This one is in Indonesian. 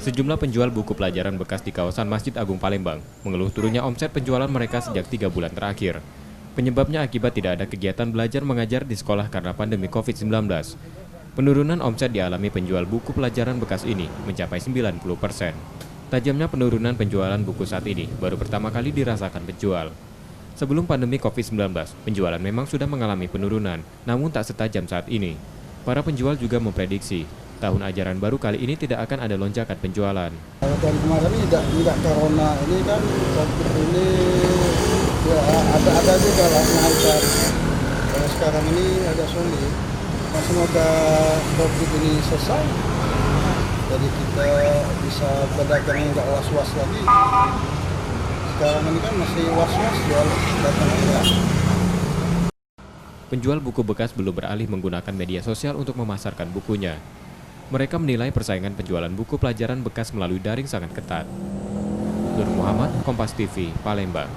Sejumlah penjual buku pelajaran bekas di kawasan Masjid Agung Palembang mengeluh turunnya omset penjualan mereka sejak 3 bulan terakhir. Penyebabnya akibat tidak ada kegiatan belajar mengajar di sekolah karena pandemi COVID-19. Penurunan omset dialami penjual buku pelajaran bekas ini mencapai 90%. Tajamnya penurunan penjualan buku saat ini baru pertama kali dirasakan penjual. Sebelum pandemi COVID-19, penjualan memang sudah mengalami penurunan, namun tak setajam saat ini. Para penjual juga memprediksi tahun ajaran baru kali ini tidak akan ada lonjakan penjualan. Kalau tahun kemarin ini tidak corona, ini kan COVID ini ya ada juga lah naikkan. Kalau sekarang ini agak sulit. Nah, semoga COVID ini selesai, jadi kita bisa berdagang nggak was-was lagi. Sekarang ini kan masih was-was jual dagangan. Penjual buku bekas belum beralih menggunakan media sosial untuk memasarkan bukunya. Mereka menilai persaingan penjualan buku pelajaran bekas melalui daring sangat ketat. Nur Muhammad, Kompas TV, Palembang.